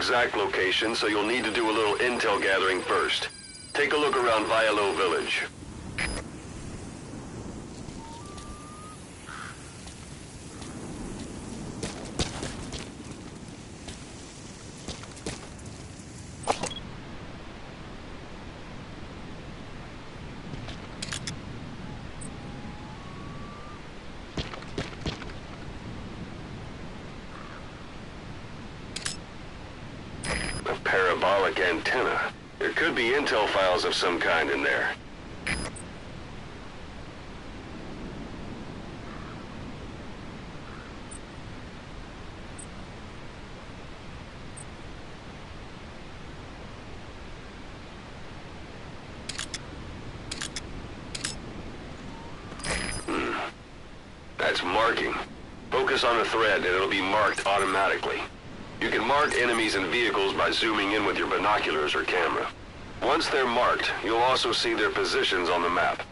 exact location, so you'll need to do a little intel gathering first. Take a look around Vialo Village. Parabolic antenna. There could be intel files of some kind in there. That's marking. Focus on a thread and it'll be marked automatically. You can mark enemies and vehicles by zooming in with your binoculars or camera. Once they're marked, you'll also see their positions on the map.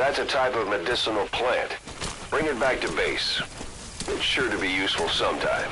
That's a type of medicinal plant. Bring it back to base. It's sure to be useful sometime.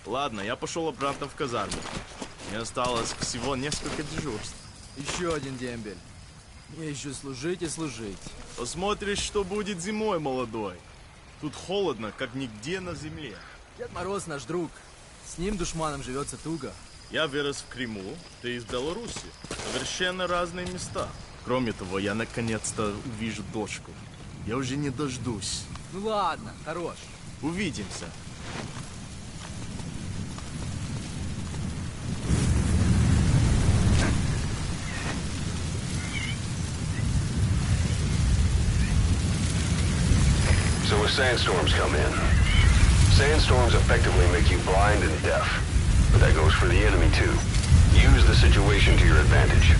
Ладно, я пошел обратно в казарму. Мне осталось всего несколько дежурств. Еще один дембель. Мне еще служить и служить. Посмотришь, что будет зимой, молодой. Тут холодно, как нигде на земле. Дед Мороз наш друг. С ним, душманом, живется туго. Я вырос в Крыму, ты из Беларуси. Совершенно разные места. Кроме того, я наконец-то увижу дочку. Я уже не дождусь. Ну ладно, хорош. Увидимся. So as sandstorms come in, sandstorms effectively make you blind and deaf. But that goes for the enemy too. Use the situation to your advantage.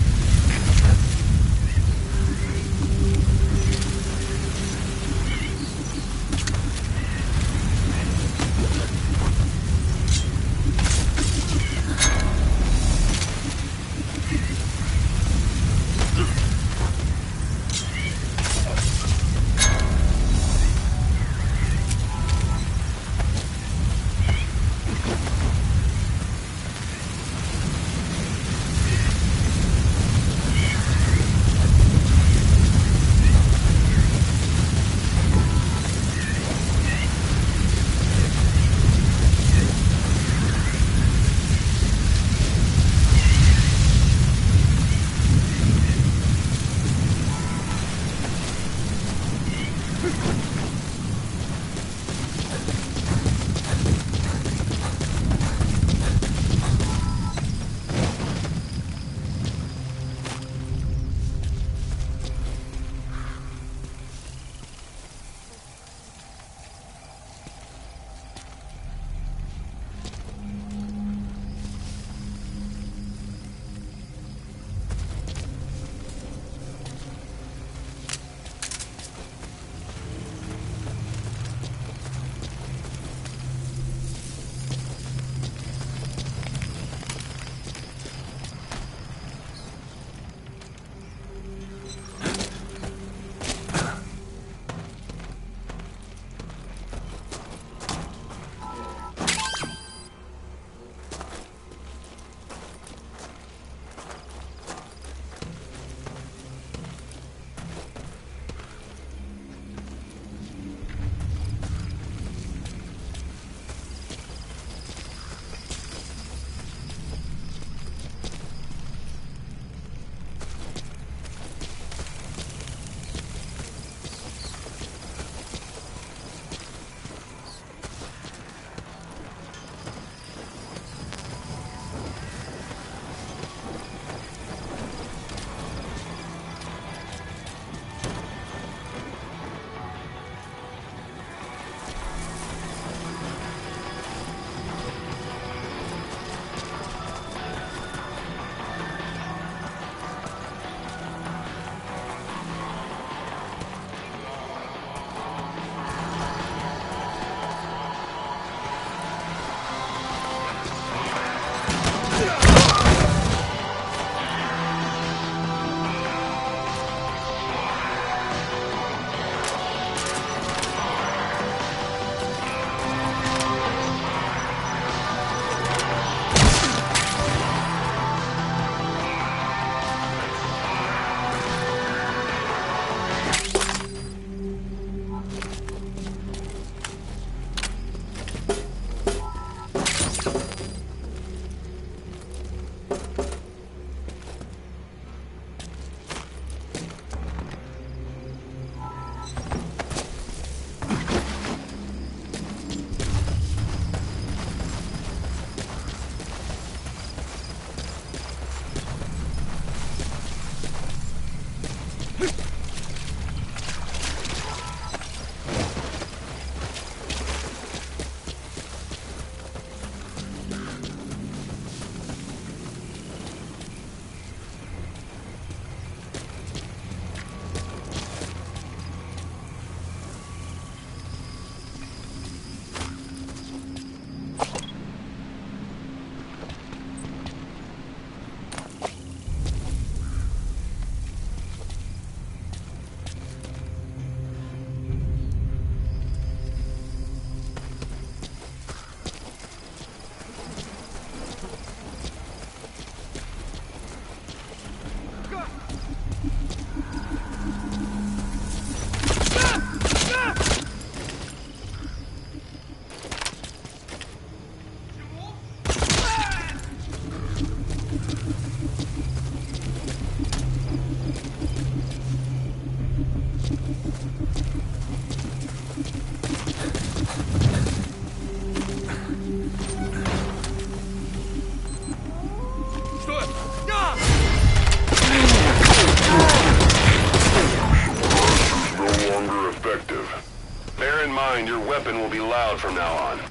from now on.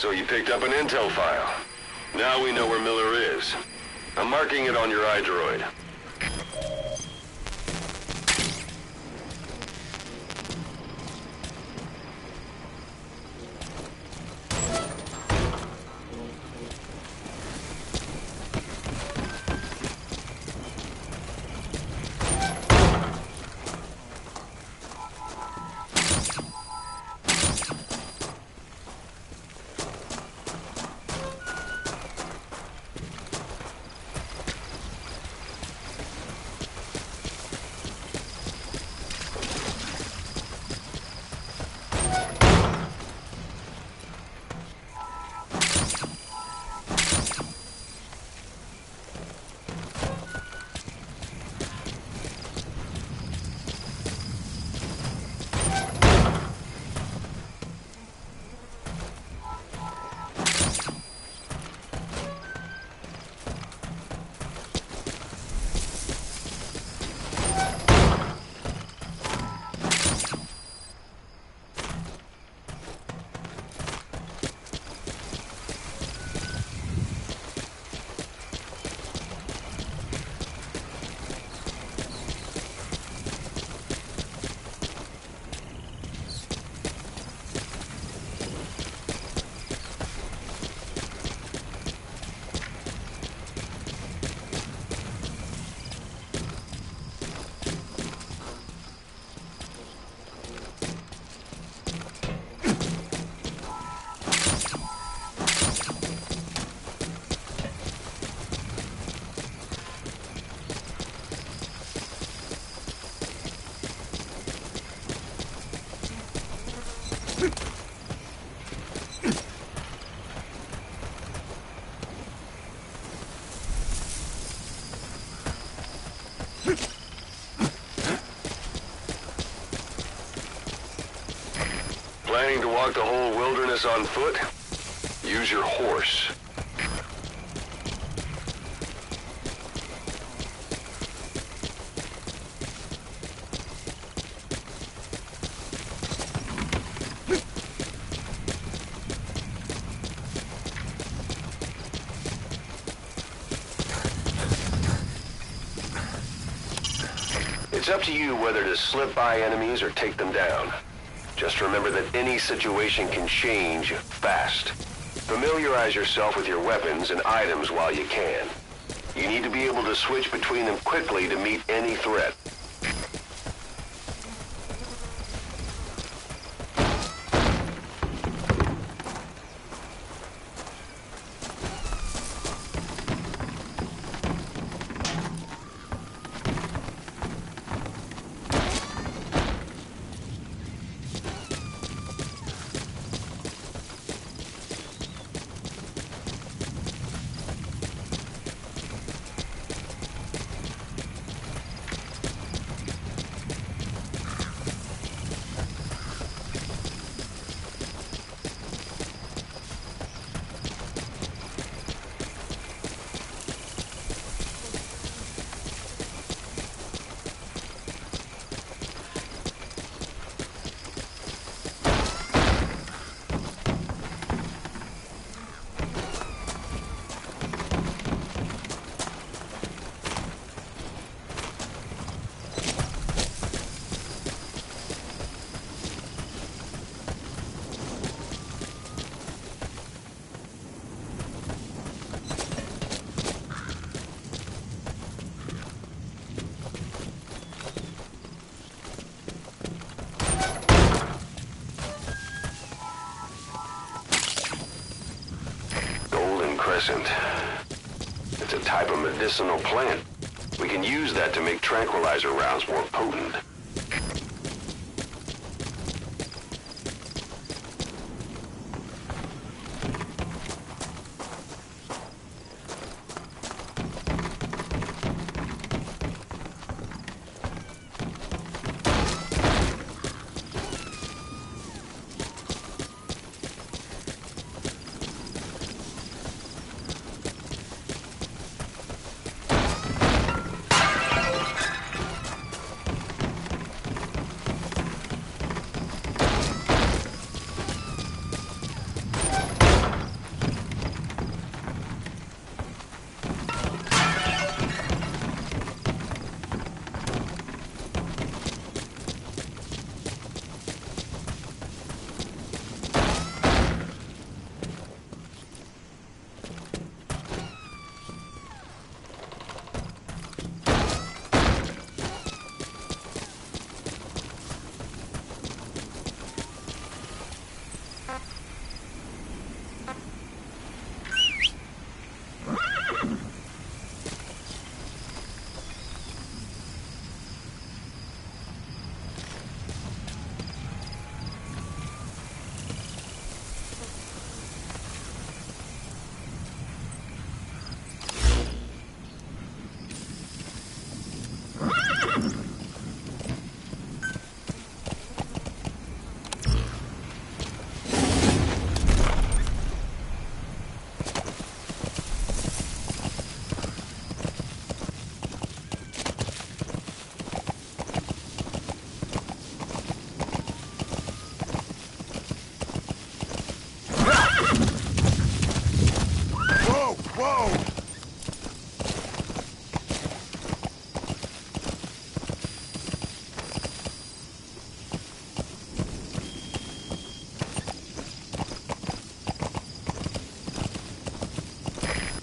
So you picked up an intel file. Now we know where Miller is. I'm marking it on your iDroid. Planning to walk the whole wilderness on foot? Use your horse. It's up to you whether to slip by enemies or take them down. Just remember that any situation can change fast. Familiarize yourself with your weapons and items while you can. You need to be able to switch between them quickly to meet any threat. It's a type of medicinal plant. We can use that to make tranquilizer rounds more potent.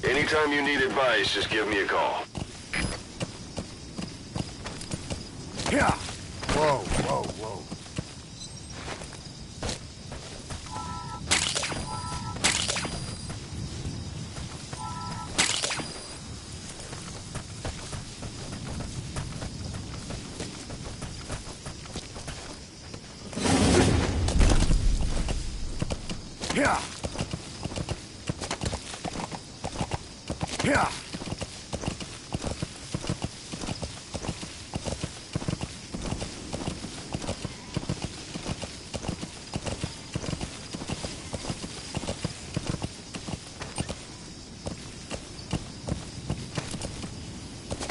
Anytime you need advice, just give me a call. Yeah. Whoa, whoa, whoa. Yeah. Yeah.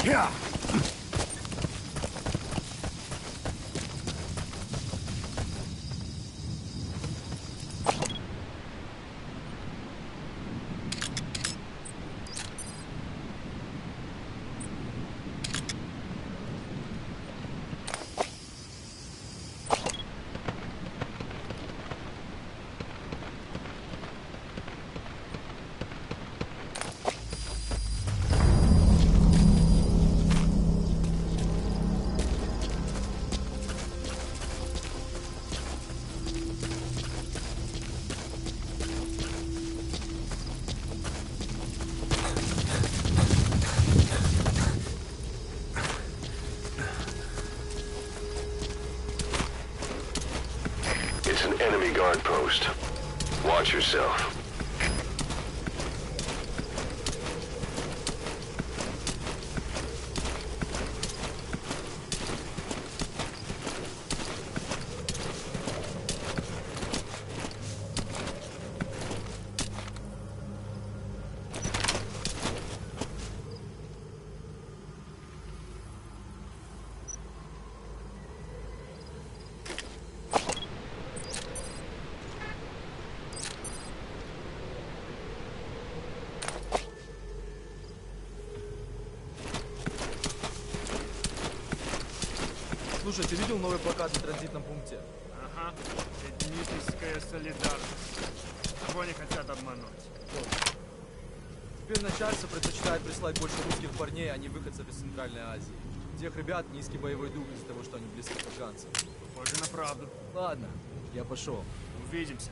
Yeah. It's an enemy guard post. Watch yourself. Слушай, ты видел новый плакат на транзитном пункте? Ага. Этническая солидарность. Кого они хотят обмануть? Теперь начальство предпочитает прислать больше русских парней, а не выходцев из Центральной Азии. У тех ребят низкий боевой дух из-за того, что они близки к афганцам. Похоже на правду. Ладно, я пошел. Увидимся.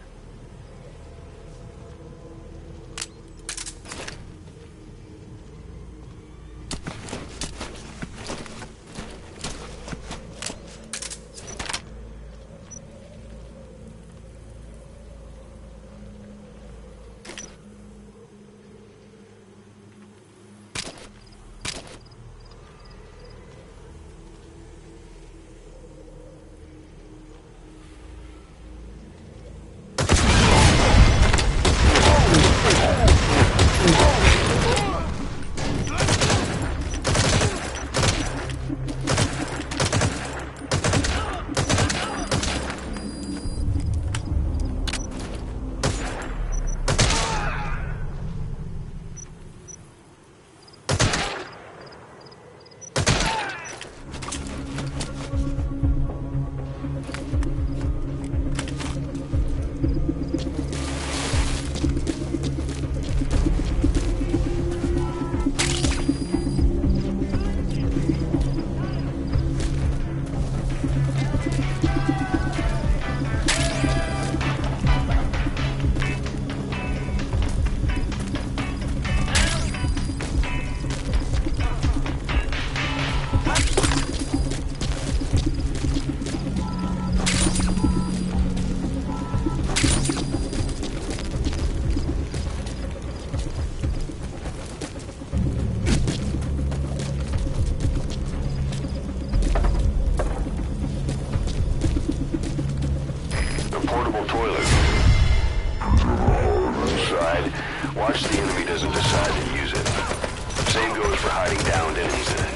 Watch the enemy doesn't decide to use it. Same goes for hiding downed enemies in it.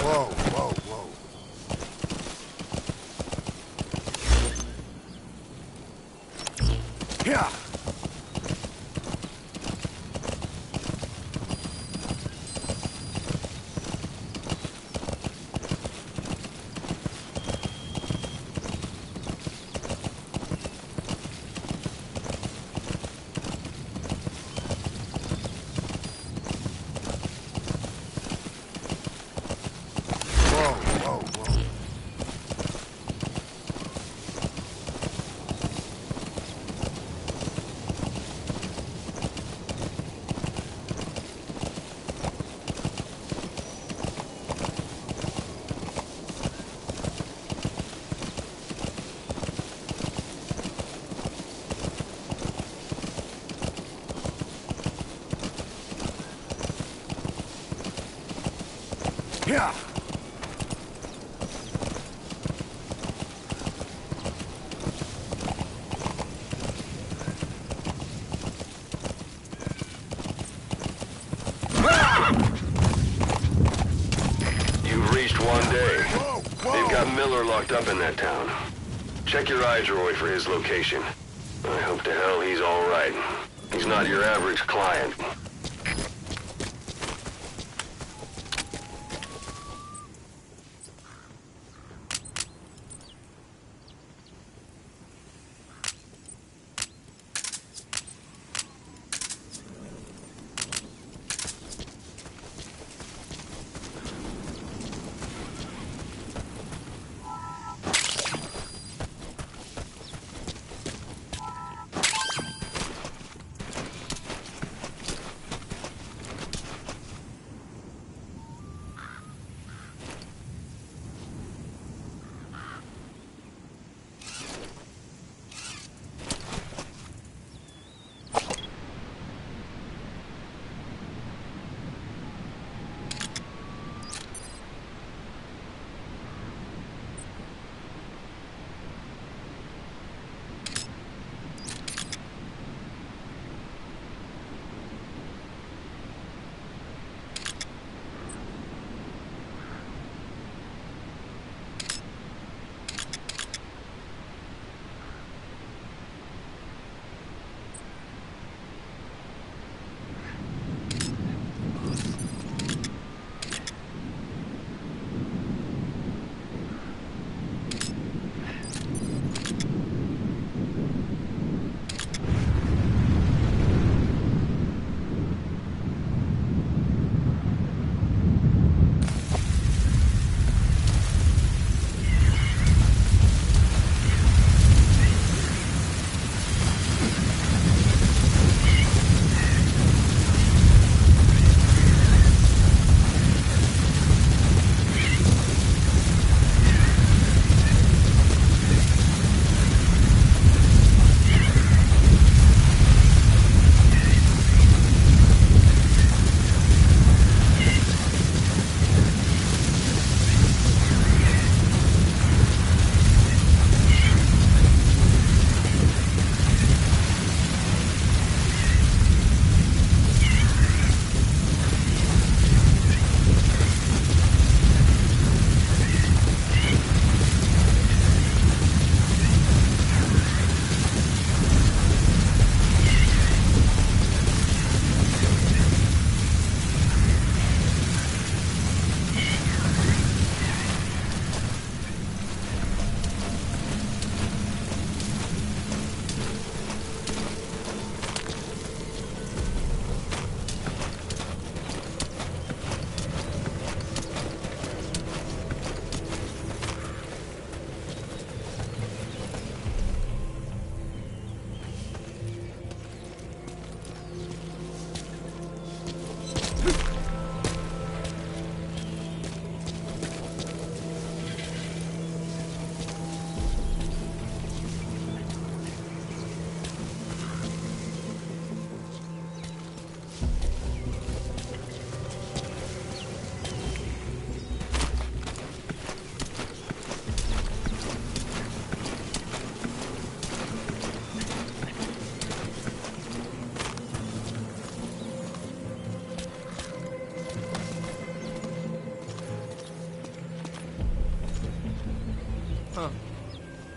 Whoa, whoa, whoa. Yeah. Yeah. You've reached one day. Whoa, whoa. They've got Miller locked up in that town. Check your eye droid for his location. I hope to hell he's all right. He's not your average client.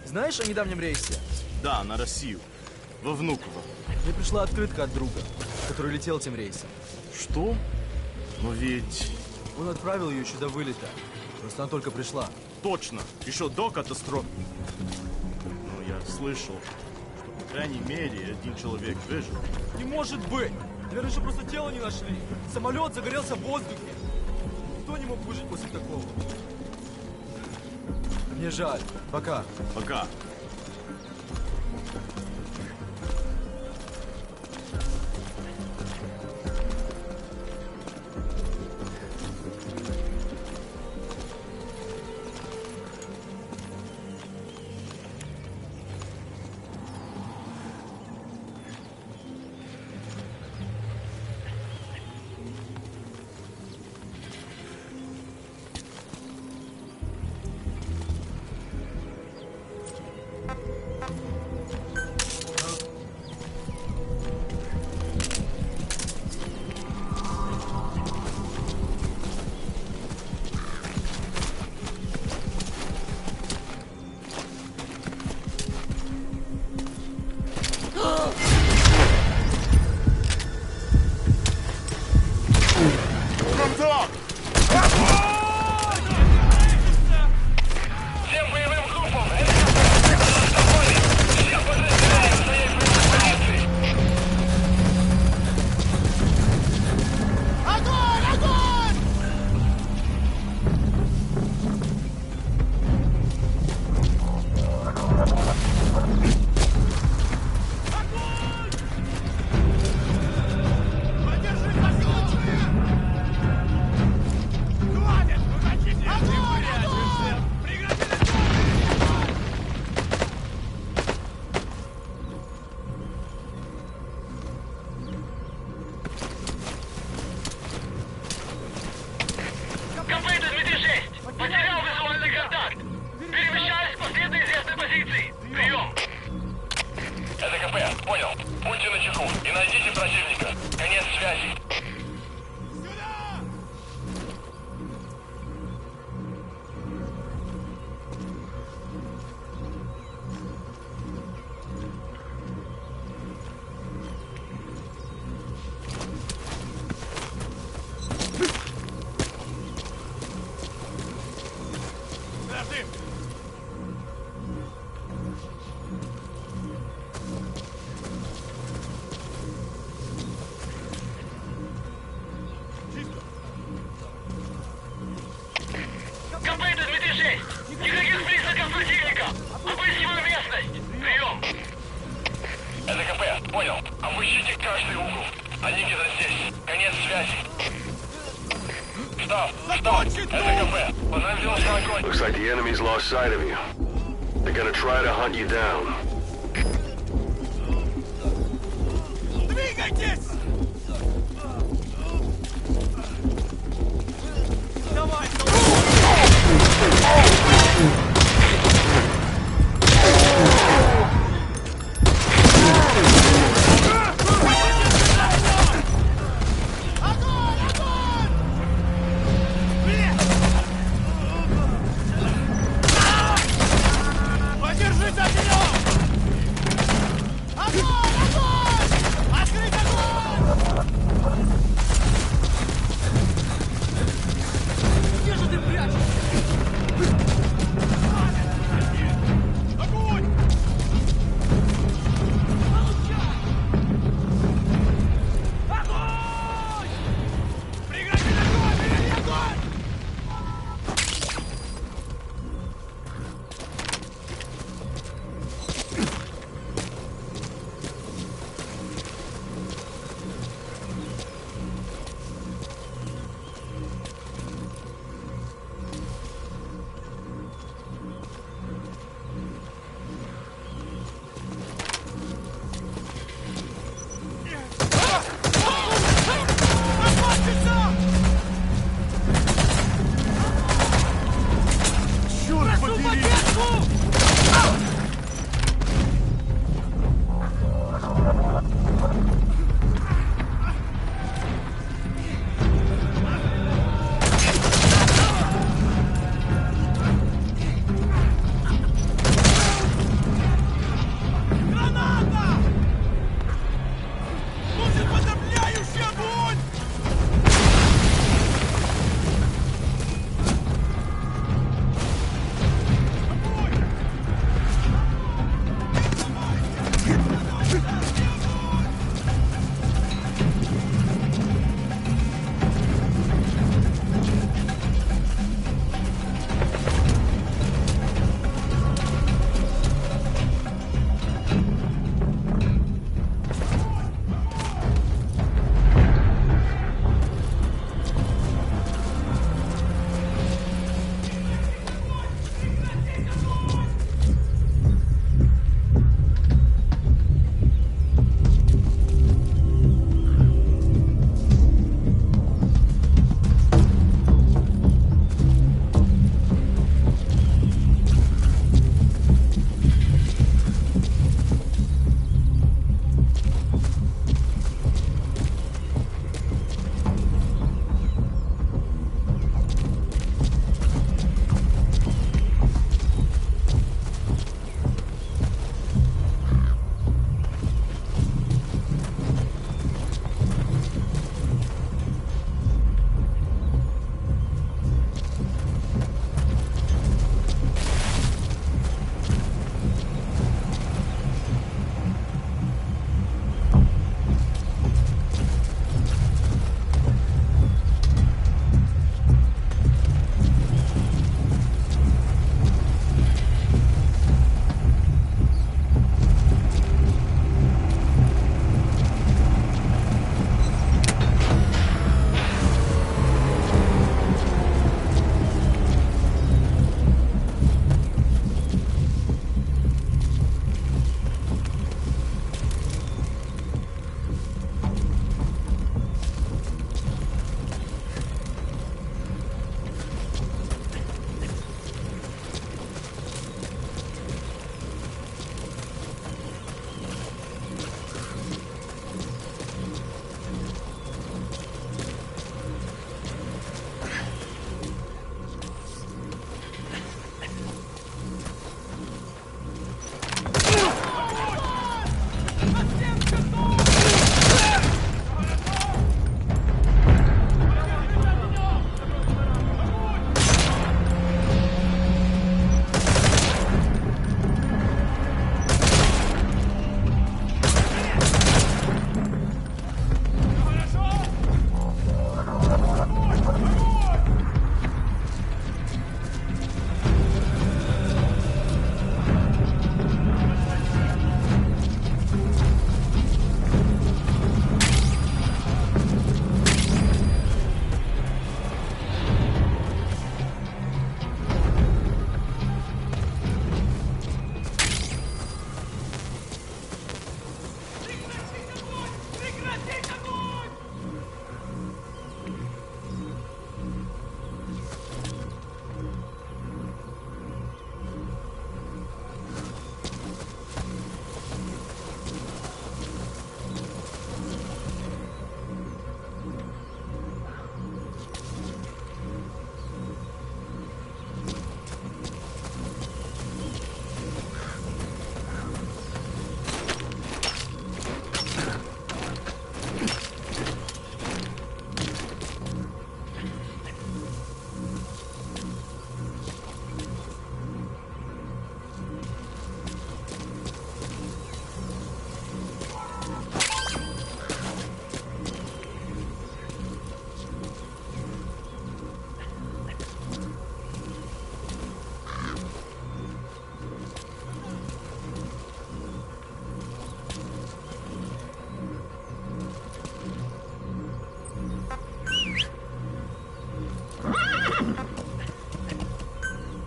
Знаешь о недавнем рейсе? Да, на Россию. Во Внуково. Мне пришла открытка от друга, который летел тем рейсом. Что? Но ведь... Он отправил ее еще до вылета. Просто она только пришла. Точно. Еще до катастрофы. Но я слышал, что, по крайней мере, один человек выжил. Не может быть! Наверное, же просто тело не нашли. Самолет загорелся в воздухе. Никто не мог выжить после такого. Мне жаль. Пока. Пока. Looks like the enemy's lost sight of you. They're gonna try to hunt you down. Двигайтесь! Давай!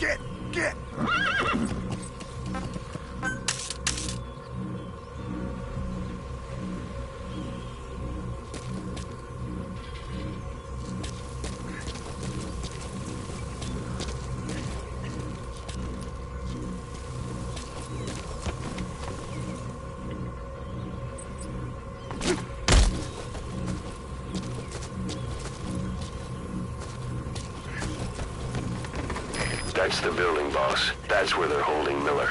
Get! That's the building, boss. That's where they're holding Miller.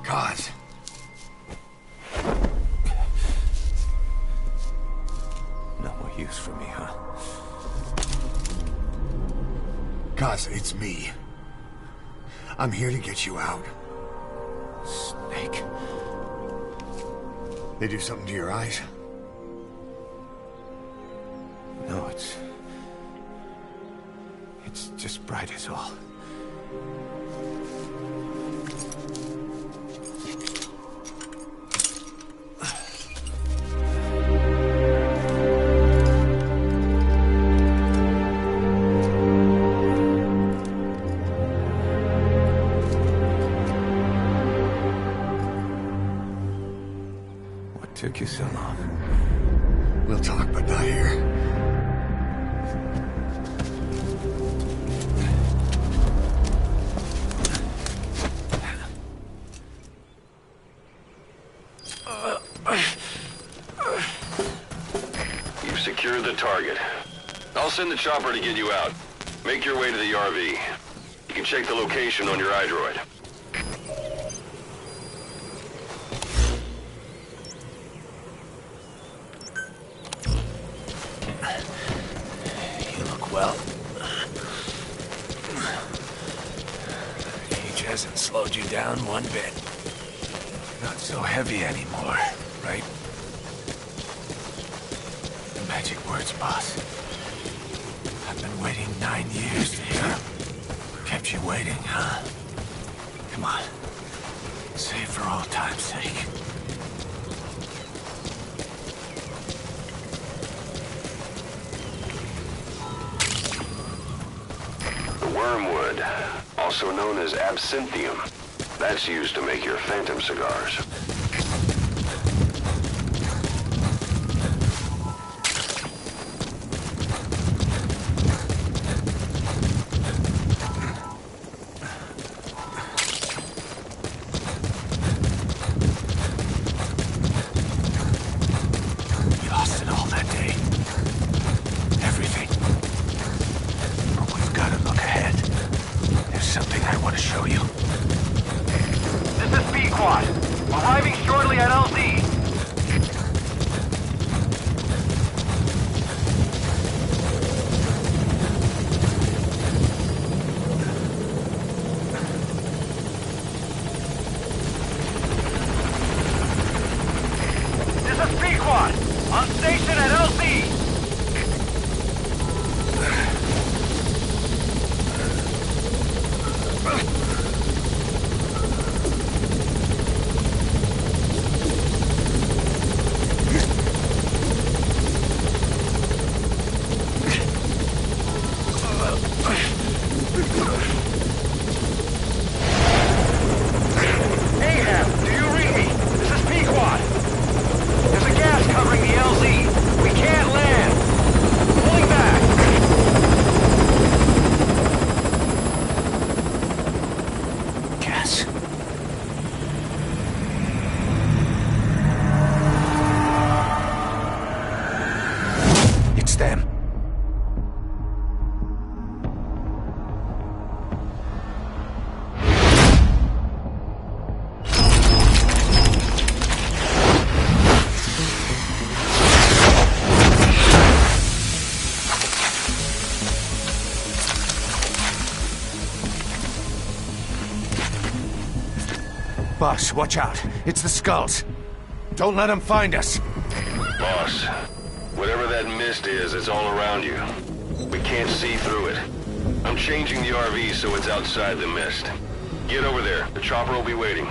God. No more use for me, huh? Cause it's me. I'm here to get you out. Snake. They do something to your eyes? No, it's just bright as all. What took you so long? We'll talk, but not here. You've secured the target. I'll send the chopper to get you out. Make your way to the RV. You can check the location on your iDroid. You look well. Age hasn't slowed you down one bit. Not so heavy anymore, right? The magic words, boss. I've been waiting 9 years to hear. Kept you waiting, huh? Come on. Say it for all time's sake. The wormwood, also known as absinthium. That's used to make your phantom cigars. want to show you. This is Speedquad. Arriving shortly at LZ. This is Speedquad. On station at LZ. Boss, watch out. It's the skulls. Don't let them find us. Boss, whatever that mist is, it's all around you. We can't see through it. I'm changing the RV so it's outside the mist. Get over there. The chopper will be waiting.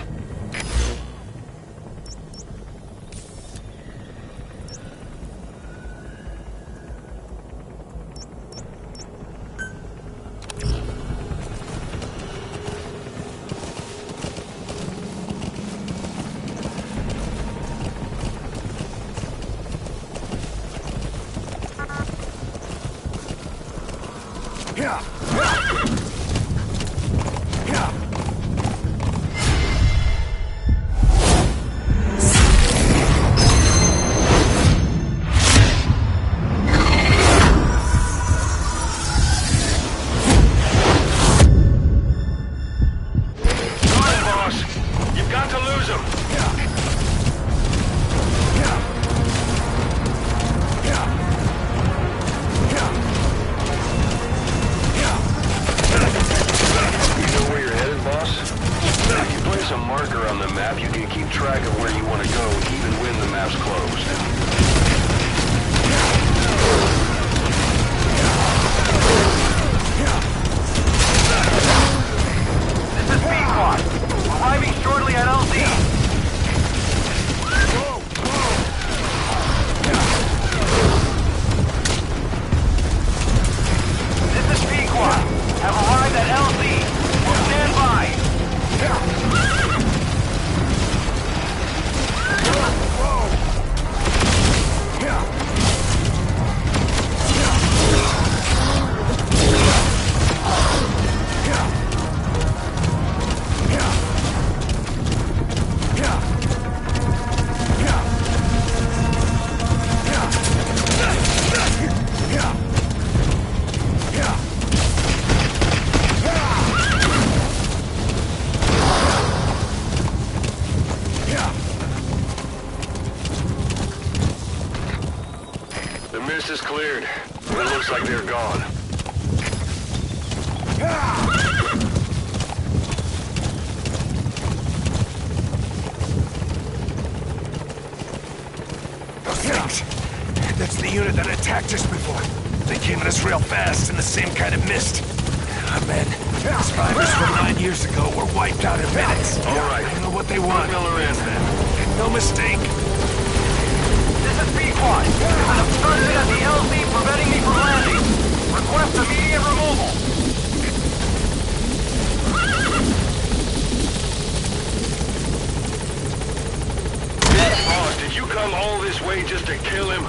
Is cleared. It looks like they're gone. Those things. That's the unit that attacked us before. They came at us real fast in the same kind of mist. Oh, man. Survivors from 9 years ago were wiped out in minutes. All right. I know what they want. Miller in, then. No mistake. This is B-Quad. There's an obstruction at the LZ preventing me from landing. Request immediate removal. Boss, did you come all this way just to kill him?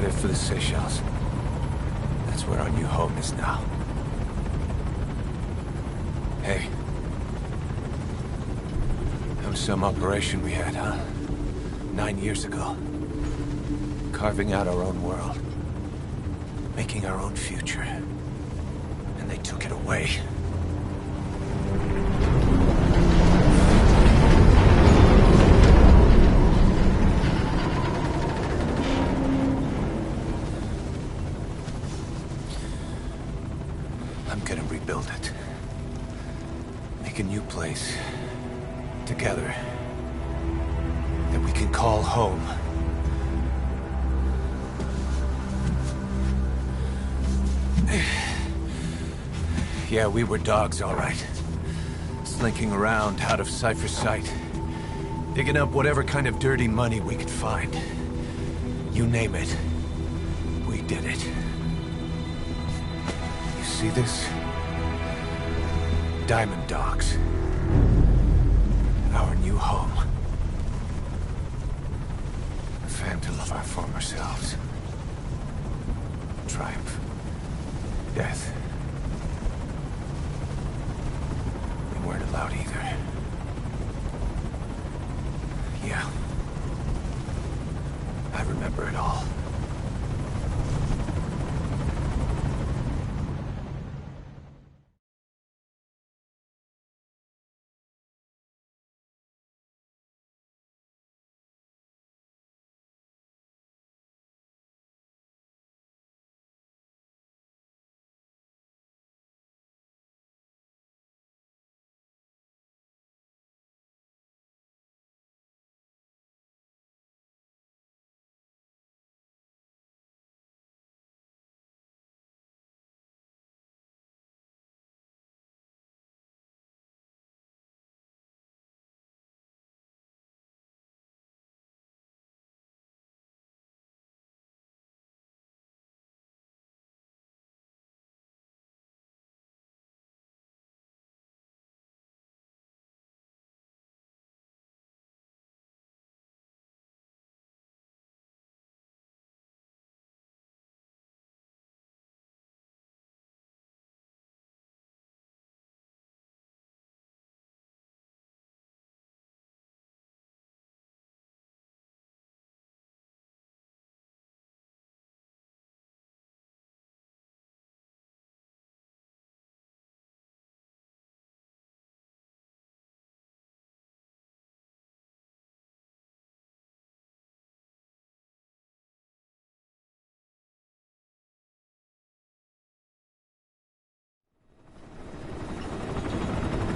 headed for the Seychelles. That's where our new home is now. Hey. That was some operation we had, huh? 9 years ago. Carving out our own world. Making our own future. And they took it away. I'm gonna rebuild it. Make a new place. Together. That we can call home. Yeah, we were dogs, all right. Slinking around out of Cypher's sight. Digging up whatever kind of dirty money we could find. You name it. We did it. You see this? Diamond Dogs. Our new home. A phantom of our former selves. Triumph. Death. We weren't allowed either. Yeah. I remember it all.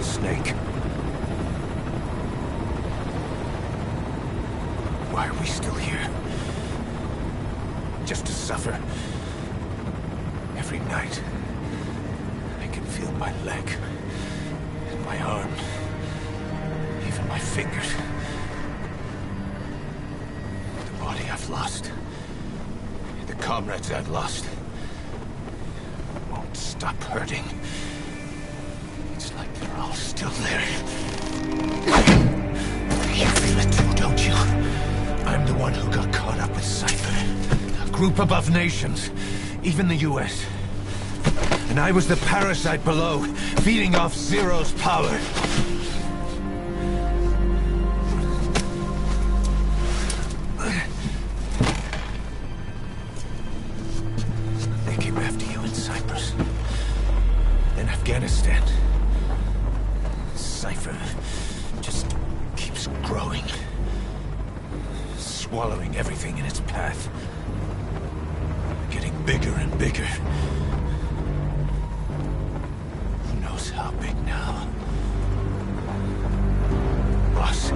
Snake. Why are we still here? Just to suffer? Every night, I can feel my leg, and my arm, even my fingers. The body I've lost, the comrades I've lost, won't stop hurting. It's like they're all still there. You feel it too, don't you? I'm the one who got caught up with Cypher. A group above nations, even the US. And I was the parasite below, feeding off Zero's power. They came after you in Cyprus. Then Afghanistan. Cypher just keeps growing. Swallowing everything in its path. Getting bigger and bigger. Who knows how big now? Boss.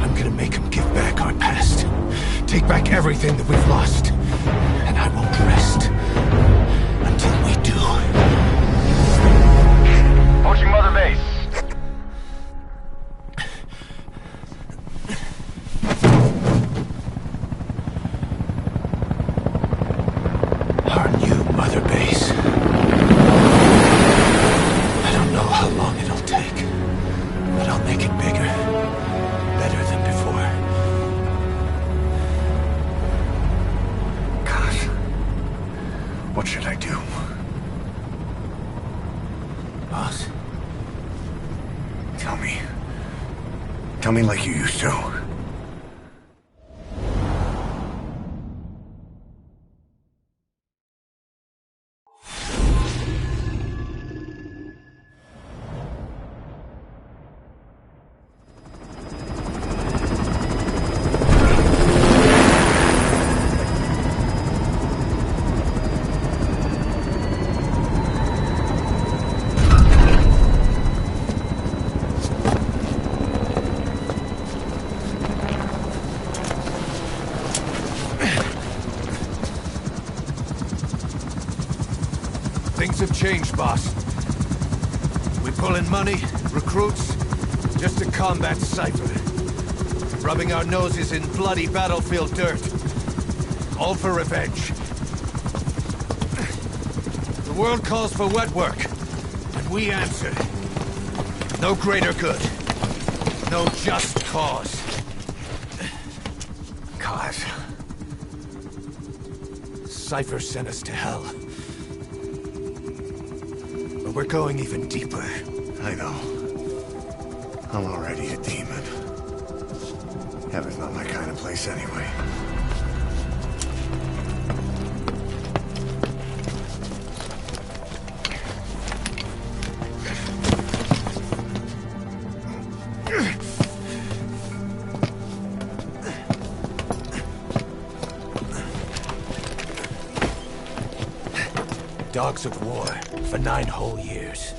I'm gonna make him give back our past. Take back everything that we've lost. And I won't rest until we do. Approaching Mother Base. Our new Mother Base. I don't know how long it'll take, but I'll make it bigger. Better than before. What should I do? Boss? Tell me. Tell me like you used to. Things have changed, boss. We pull in money, recruits, just to combat Cypher. Rubbing our noses in bloody battlefield dirt. All for revenge. The world calls for wet work, and we answer. No greater good. No just cause. Cause. Cypher sent us to hell. But we're going even deeper. I know. I'm already a demon. Heaven's not my kind of place anyway. Dogs of war for 9 whole years.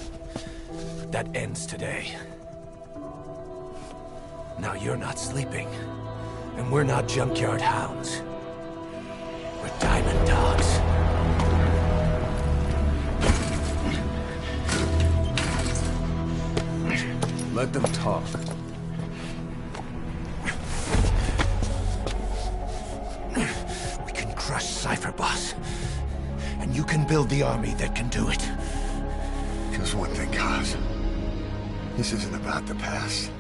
That ends today. Now you're not sleeping, and we're not junkyard hounds. We're diamond dogs. Let them talk. We can crush Cypher, boss. And you can build the army that can do it. Just one thing, Kaz. This isn't about the past.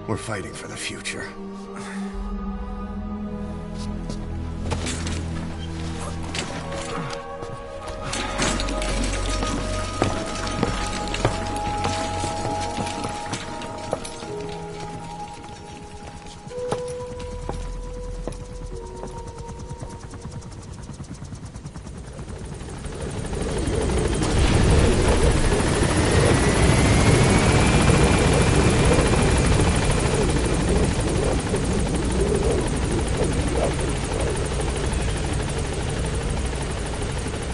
We're fighting for the future.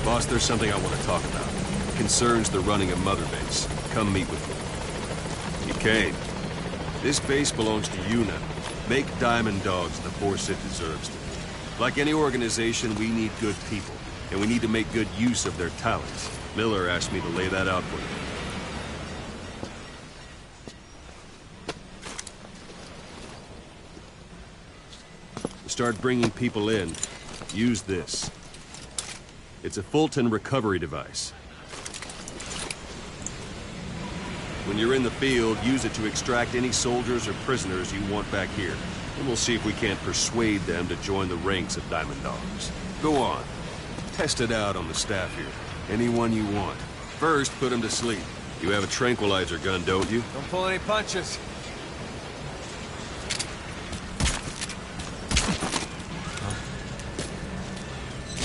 Boss, there's something I want to talk about. It concerns the running of Mother Base. Come meet with me. You came. This base belongs to you now. Make Diamond Dogs the force it deserves to be. Like any organization, we need good people, and we need to make good use of their talents. Miller asked me to lay that out for you. To start bringing people in, use this. It's a Fulton recovery device. When you're in the field, use it to extract any soldiers or prisoners you want back here. And we'll see if we can't persuade them to join the ranks of Diamond Dogs. Go on. Test it out on the staff here. Anyone you want. First, put them to sleep. You have a tranquilizer gun, don't you? Don't pull any punches.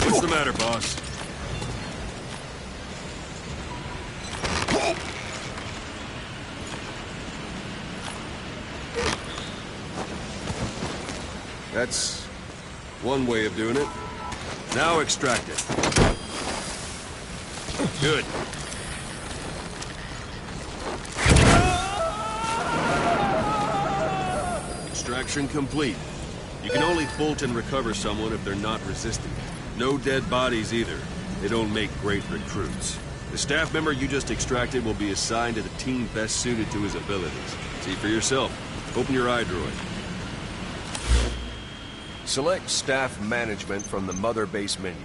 What's the matter, boss? That's one way of doing it. Now extract it. Good. Extraction complete. You can only Fulton recover someone if they're not resistant. No dead bodies either. They don't make great recruits. The staff member you just extracted will be assigned to the team best suited to his abilities. See for yourself. Open your iDroid. Select Staff Management from the Mother Base menu.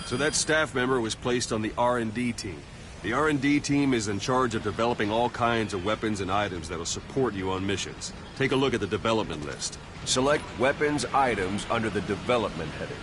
So that staff member was placed on the R&D team. The R&D team is in charge of developing all kinds of weapons and items that'll support you on missions. Take a look at the development list. Select weapons items under the development heading.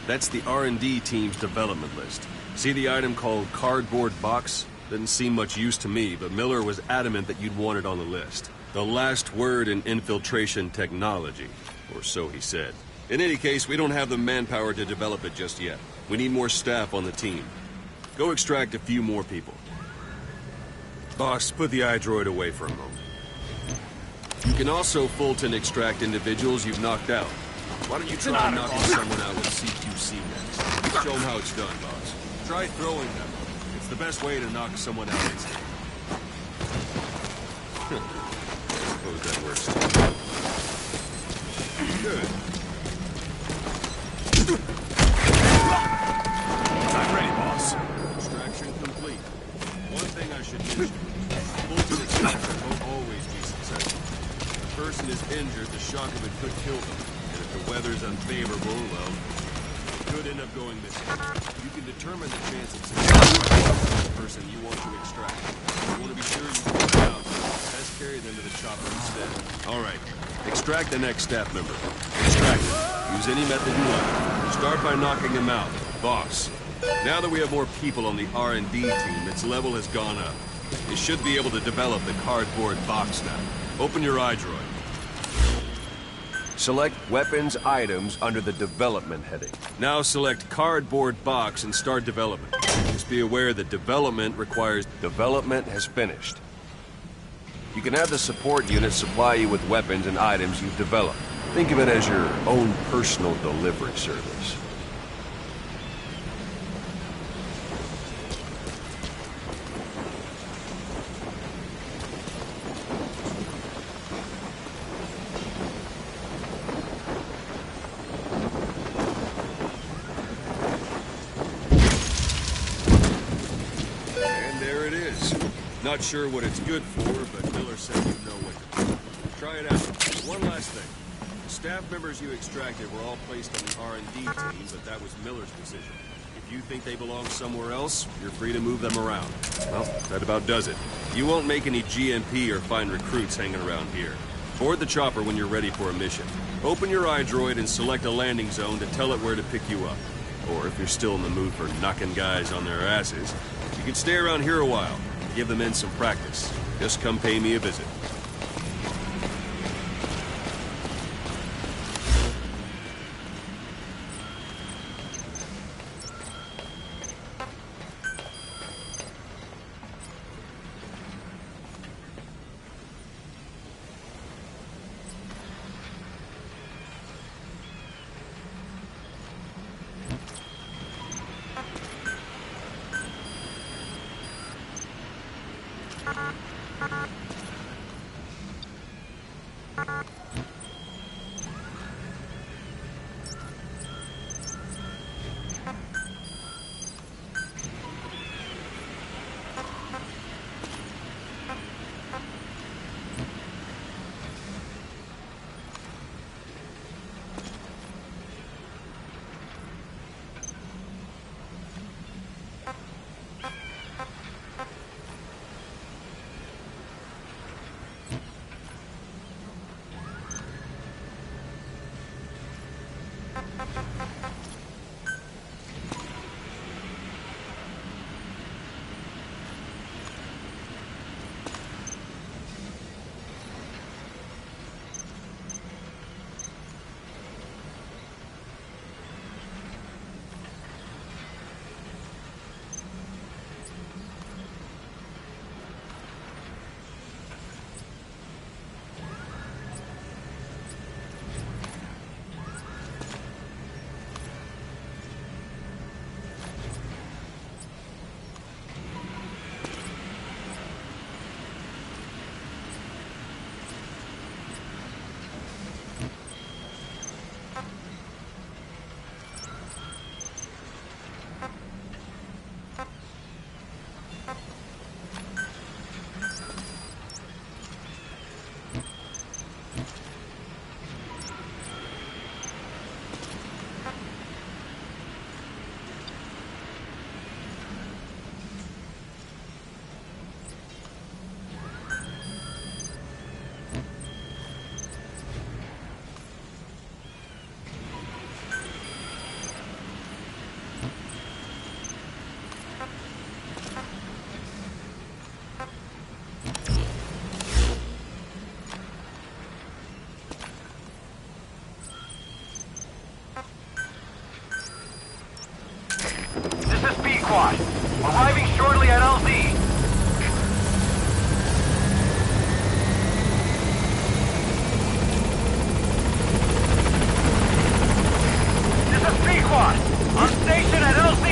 That's the R&D team's development list. See the item called cardboard box? Didn't seem much use to me, but Miller was adamant that you'd want it on the list. The last word in infiltration technology, or so he said. In any case, we don't have the manpower to develop it just yet. We need more staff on the team. Go extract a few more people. Boss, put the iDroid away for a moment. You can also Fulton extract individuals you've knocked out. Why don't you try knocking someone out with CQC next? Show them how it's done, boss. Try throwing them. It's the best way to knock someone out instantly. I suppose that works. Good. I'm ready, boss. Extraction complete. One thing I should mention. Fulton extraction won't always be successful. If a person is injured, the shock of it could kill them. If the weather's unfavorable, well, it could end up going missing. You can determine the chance of success by the person you want to extract. You want to be sure you pull them out. Best carry them to the chopper instead. All right. Extract the next staff member. Extract it. Use any method you like. Start by knocking them out. Boss. Now that we have more people on the R&D team, its level has gone up. You should be able to develop the cardboard box now. Open your iDroid. Select weapons items under the development heading. Now select cardboard box and start development. Just be aware that development requires... Development has finished. You can have the support unit supply you with weapons and items you've developed. Think of it as your own personal delivery service. Not sure what it's good for, but Miller said you know what to do. Try it out. One last thing. The staff members you extracted were all placed on the R&D team, but that was Miller's decision. If you think they belong somewhere else, you're free to move them around. Well, that about does it. You won't make any GMP or find recruits hanging around here. Board the chopper when you're ready for a mission. Open your iDroid and select a landing zone to tell it where to pick you up. Or if you're still in the mood for knocking guys on their asses, you can stay around here a while. Give the men some practice. Just come pay me a visit. squad. Arriving shortly at LZ. This is C squad. On station at LZ.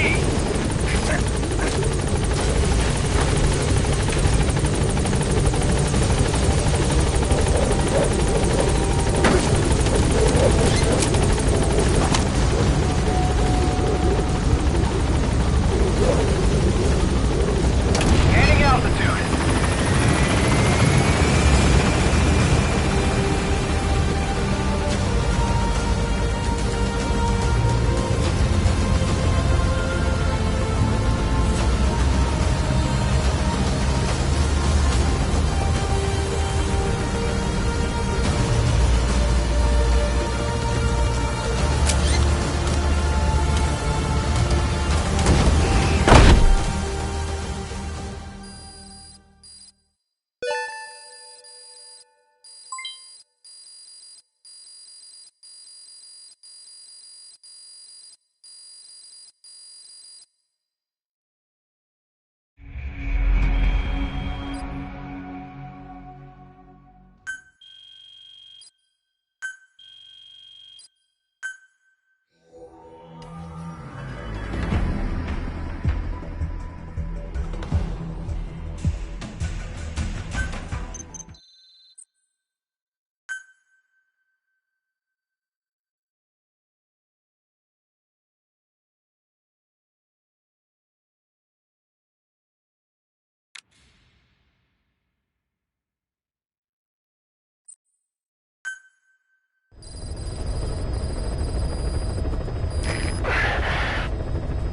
Gaining altitude.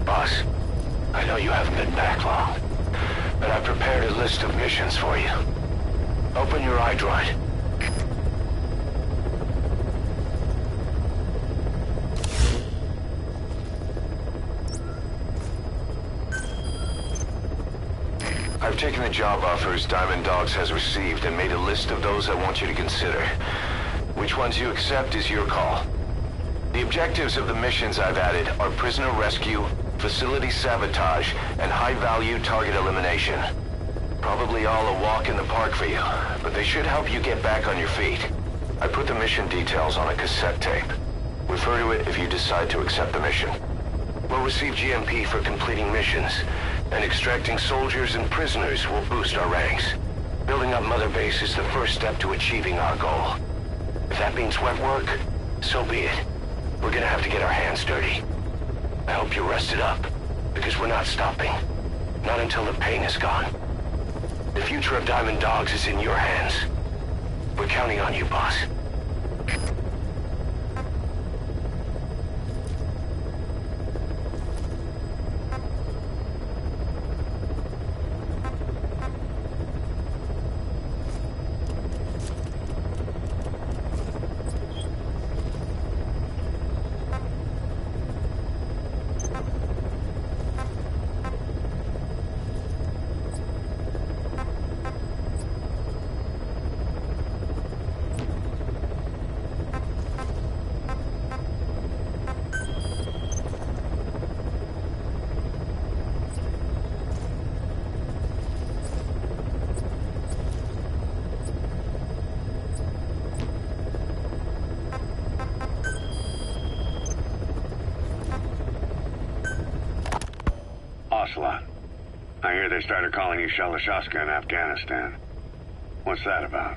Boss, I know you haven't been back long, but I've prepared a list of missions for you. Open your iDroid. I've taken the job offers Diamond Dogs has received and made a list of those I want you to consider. Which ones you accept is your call. The objectives of the missions I've added are prisoner rescue, facility sabotage, and high-value target elimination. Probably all a walk in the park for you, but they should help you get back on your feet. I put the mission details on a cassette tape. Refer to it if you decide to accept the mission. We'll receive GMP for completing missions, and extracting soldiers and prisoners will boost our ranks. Building up Mother Base is the first step to achieving our goal. If that means wet work, so be it. We're gonna have to get our hands dirty. I hope you're rested up, because we're not stopping. Not until the pain is gone. The future of Diamond Dogs is in your hands. We're counting on you, boss. I hear they started calling you Shalashaska in Afghanistan. What's that about?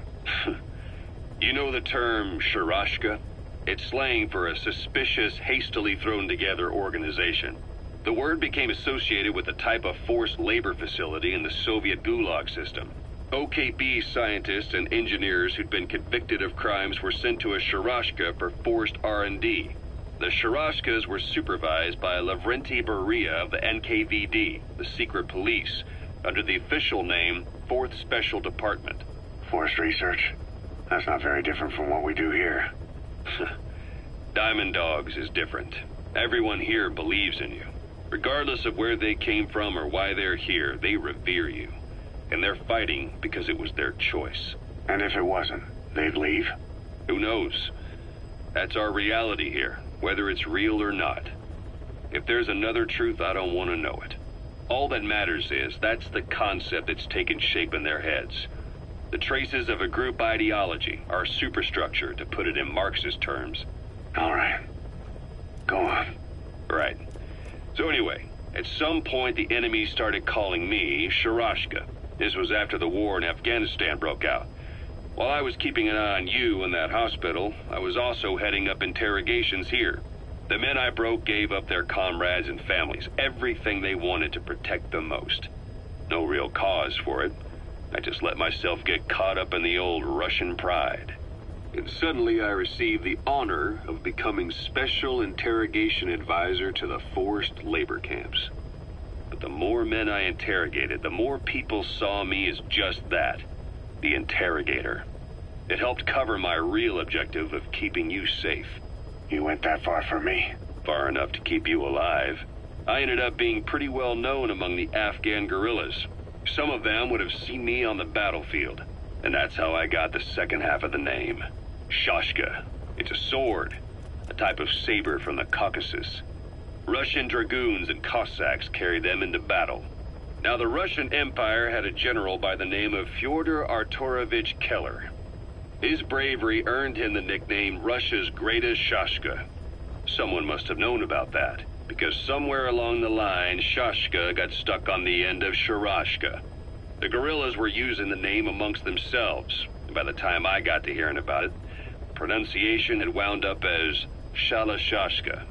You know the term Sharashka? It's slang for a suspicious, hastily thrown together organization. The word became associated with a type of forced labor facility in the Soviet Gulag system. OKB scientists and engineers who'd been convicted of crimes were sent to a Sharashka for forced R&D. The Sharashkas were supervised by Lavrenti Beria of the NKVD, the secret police, under the official name 4th Special Department. Forced research? That's not very different from what we do here. Diamond Dogs is different. Everyone here believes in you. Regardless of where they came from or why they're here, they revere you. And they're fighting because it was their choice. And if it wasn't, they'd leave? Who knows? That's our reality here, whether it's real or not. If there's another truth, I don't want to know it. All that matters is that's the concept that's taken shape in their heads. The traces of a group ideology, our superstructure, to put it in Marxist terms. All right. Go on. Right. So anyway, at some point the enemy started calling me Sharashka. This was after the war in Afghanistan broke out. While I was keeping an eye on you in that hospital, I was also heading up interrogations here. The men I broke gave up their comrades and families, everything they wanted to protect them most. No real cause for it. I just let myself get caught up in the old Russian pride. And suddenly I received the honor of becoming Special Interrogation Advisor to the forced labor camps. But the more men I interrogated, the more people saw me as just that, the interrogator. It helped cover my real objective of keeping you safe. You went that far for me? Far enough to keep you alive. I ended up being pretty well known among the Afghan guerrillas. Some of them would have seen me on the battlefield, and that's how I got the second half of the name. Shashka. It's a sword, a type of saber from the Caucasus. Russian dragoons and Cossacks carried them into battle. Now, the Russian Empire had a general by the name of Fyodor Arturovich Keller. His bravery earned him the nickname Russia's Greatest Shashka. Someone must have known about that, because somewhere along the line, Shashka got stuck on the end of Sharashka. The guerrillas were using the name amongst themselves, and by the time I got to hearing about it, pronunciation had wound up as Shalashashka.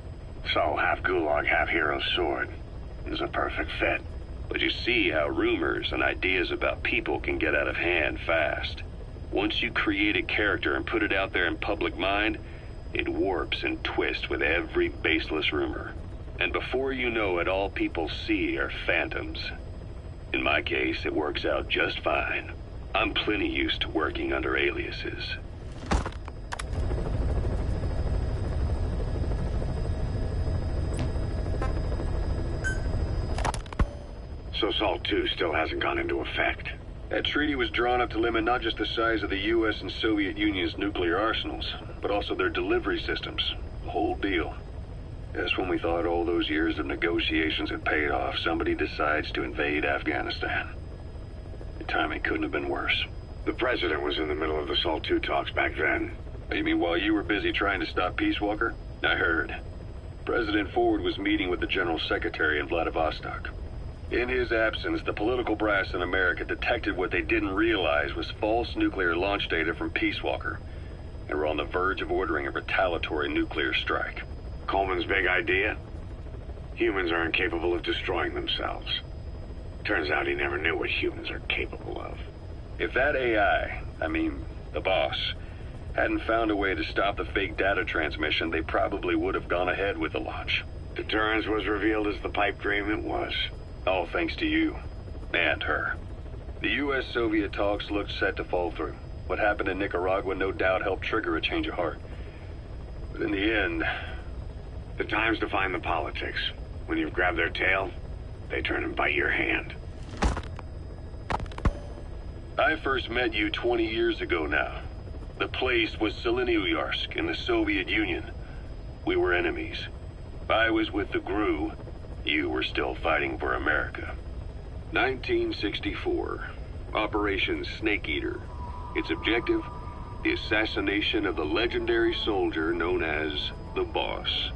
So, half gulag, half hero sword. Is a perfect fit. But you see how rumors and ideas about people can get out of hand fast. Once you create a character and put it out there in public mind, it warps and twists with every baseless rumor. And before you know it, all people see are phantoms. In my case, it works out just fine. I'm plenty used to working under aliases. So SALT II still hasn't gone into effect. That treaty was drawn up to limit not just the size of the U.S. and Soviet Union's nuclear arsenals, but also their delivery systems. The whole deal. Just when we thought all those years of negotiations had paid off, somebody decides to invade Afghanistan. The timing couldn't have been worse. The president was in the middle of the SALT II talks back then. You mean while you were busy trying to stop Peace Walker? I heard. President Ford was meeting with the General Secretary in Vladivostok. In his absence, the political brass in America detected what they didn't realize was false nuclear launch data from Peace Walker, and were on the verge of ordering a retaliatory nuclear strike. Coleman's big idea? Humans are incapable of destroying themselves. Turns out he never knew what humans are capable of. If that AI, the boss, hadn't found a way to stop the fake data transmission, they probably would have gone ahead with the launch. Deterrence was revealed as the pipe dream it was. All thanks to you. And her. The U.S.-Soviet talks looked set to fall through. What happened in Nicaragua no doubt helped trigger a change of heart. But in the end... The time's to find the politics. When you've grabbed their tail, they turn and bite your hand. I first met you 20 years ago now. The place was Selenouyarsk in the Soviet Union. We were enemies. I was with the GRU. You were still fighting for America. 1964. Operation Snake Eater. Its objective? The assassination of the legendary soldier known as the Boss.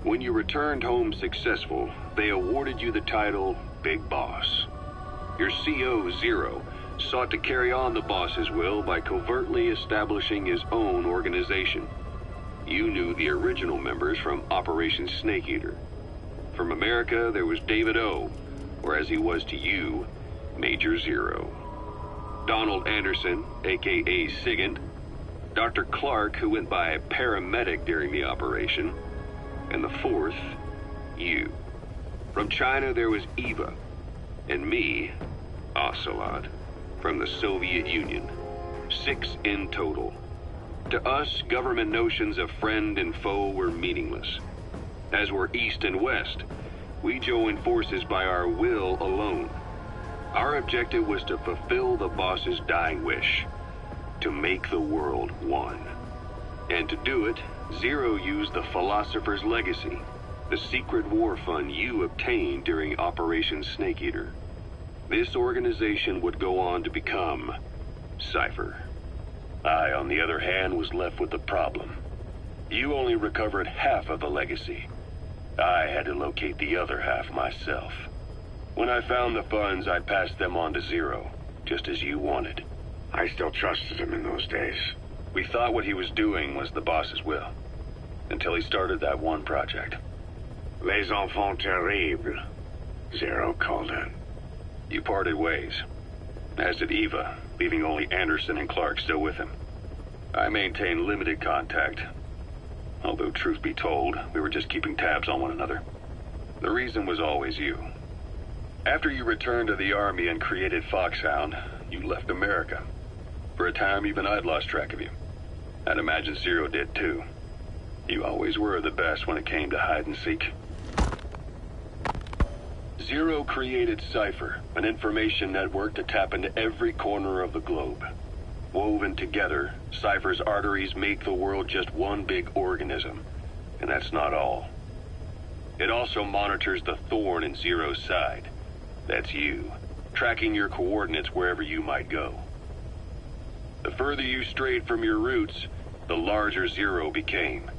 When you returned home successful, they awarded you the title Big Boss. Your CO, Zero, sought to carry on the boss's will by covertly establishing his own organization. You knew the original members from Operation Snake Eater. From America, there was David O., or as he was to you, Major Zero. Donald Anderson, a.k.a. Sigint. Dr. Clark, who went by paramedic during the operation. And the fourth, you. From China, there was Eva. And me, Ocelot, from the Soviet Union. 6 in total. To us, government notions of friend and foe were meaningless. As were East and West, we joined forces by our will alone. Our objective was to fulfill the boss's dying wish, to make the world one. And to do it, Zero used the philosopher's legacy, the secret war fund you obtained during Operation Snake Eater. This organization would go on to become Cypher. I, on the other hand, was left with the problem. You only recovered half of the legacy. I had to locate the other half myself. When I found the funds, I passed them on to Zero, just as you wanted. I still trusted him in those days. We thought what he was doing was the boss's will, until he started that one project. Les enfants terribles. Zero called in. You parted ways, as did Eva, leaving only Anderson and Clark still with him. I maintained limited contact, although truth be told, we were just keeping tabs on one another. The reason was always you. After you returned to the Army and created Foxhound, you left America. For a time, even I'd lost track of you. I'd imagine Zero did too. You always were the best when it came to hide and seek. Zero created Cypher, an information network to tap into every corner of the globe. Woven together, Cypher's arteries make the world just one big organism. And that's not all. It also monitors the thorn in Zero's side. That's you, tracking your coordinates wherever you might go. The further you strayed from your roots, the larger Zero became.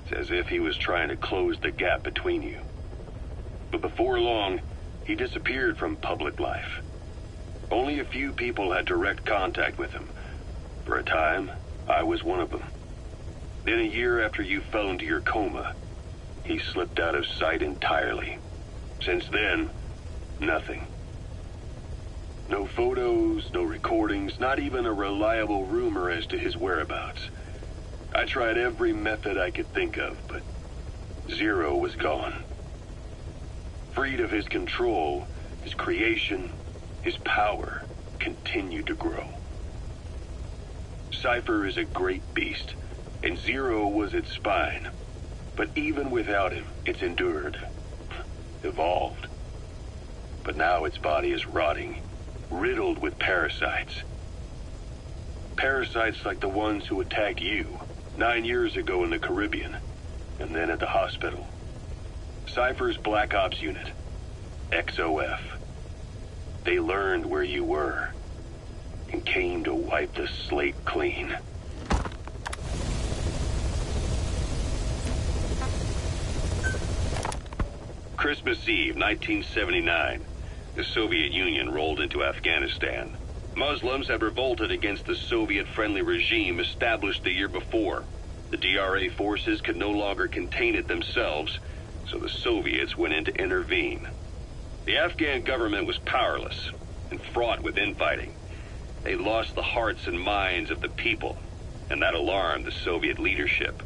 It's as if he was trying to close the gap between you. But before long, he disappeared from public life. Only a few people had direct contact with him. For a time, I was one of them. Then a year after you fell into your coma, he slipped out of sight entirely. Since then, nothing. No photos, no recordings, not even a reliable rumor as to his whereabouts. I tried every method I could think of, but Zero was gone. Freed of his control, his creation, his power continued to grow. Cypher is a great beast, and Zero was its spine. But even without him, it's endured, evolved. But now its body is rotting, riddled with parasites. Parasites like the ones who attacked you 9 years ago in the Caribbean, and then at the hospital. Cypher's Black Ops unit, XOF. They learned where you were, and came to wipe the slate clean. Christmas Eve, 1979. The Soviet Union rolled into Afghanistan. Muslims had revolted against the Soviet-friendly regime established the year before. The DRA forces could no longer contain it themselves, so the Soviets went in to intervene. The Afghan government was powerless and fraught with infighting. They lost the hearts and minds of the people, and that alarmed the Soviet leadership.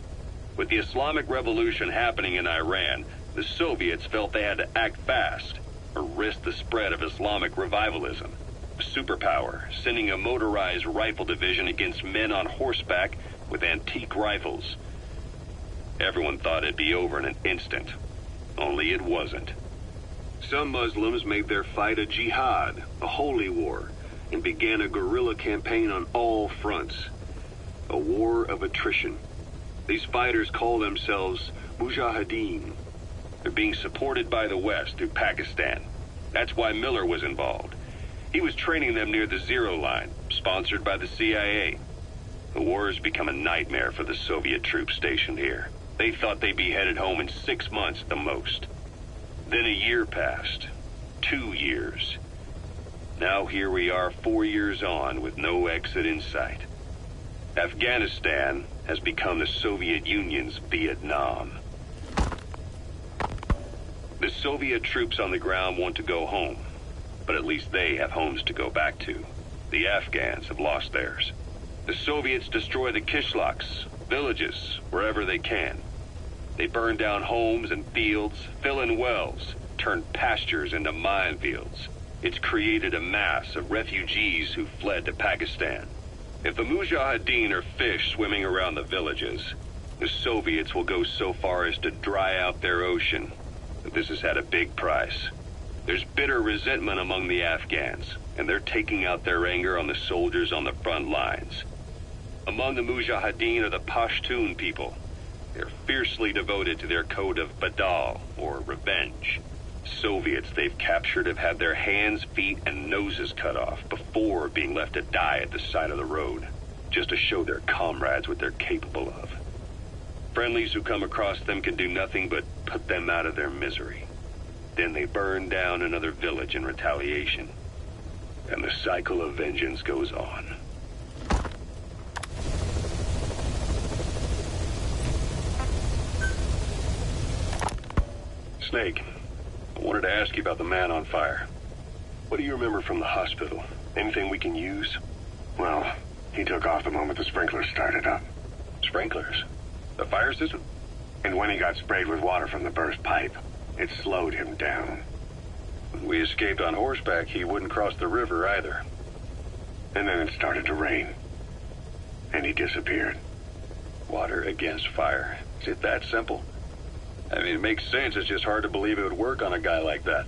With the Islamic Revolution happening in Iran, the Soviets felt they had to act fast or risk the spread of Islamic revivalism. A superpower, sending a motorized rifle division against men on horseback with antique rifles. Everyone thought it'd be over in an instant, only it wasn't. Some Muslims made their fight a jihad, a holy war, and began a guerrilla campaign on all fronts. A war of attrition. These fighters call themselves Mujahideen. They're being supported by the West through Pakistan. That's why Miller was involved. He was training them near the Zero Line, sponsored by the CIA. The war has become a nightmare for the Soviet troops stationed here. They thought they'd be headed home in 6 months at the most. Then a year passed. 2 years. Now here we are 4 years on with no exit in sight. Afghanistan has become the Soviet Union's Vietnam. The Soviet troops on the ground want to go home, but at least they have homes to go back to. The Afghans have lost theirs. The Soviets destroy the kishlaks, villages, wherever they can. They burn down homes and fields, fill in wells, turn pastures into minefields. It's created a mass of refugees who fled to Pakistan. If the Mujahideen are fish swimming around the villages, the Soviets will go so far as to dry out their ocean. But this has had a big price. There's bitter resentment among the Afghans, and they're taking out their anger on the soldiers on the front lines. Among the Mujahideen are the Pashtun people. They're fiercely devoted to their code of badal, or revenge. Soviets they've captured have had their hands, feet, and noses cut off before being left to die at the side of the road, just to show their comrades what they're capable of. Friendlies who come across them can do nothing but put them out of their misery. Then they burn down another village in retaliation. And the cycle of vengeance goes on. Snake, I wanted to ask you about the man on fire. What do you remember from the hospital? Anything we can use? Well, he took off the moment the sprinklers started up. Sprinklers? The fire system? And when he got sprayed with water from the burst pipe, it slowed him down. When we escaped on horseback, he wouldn't cross the river either. And then it started to rain. And he disappeared. Water against fire. Is it that simple? I mean, it makes sense. It's just hard to believe it would work on a guy like that.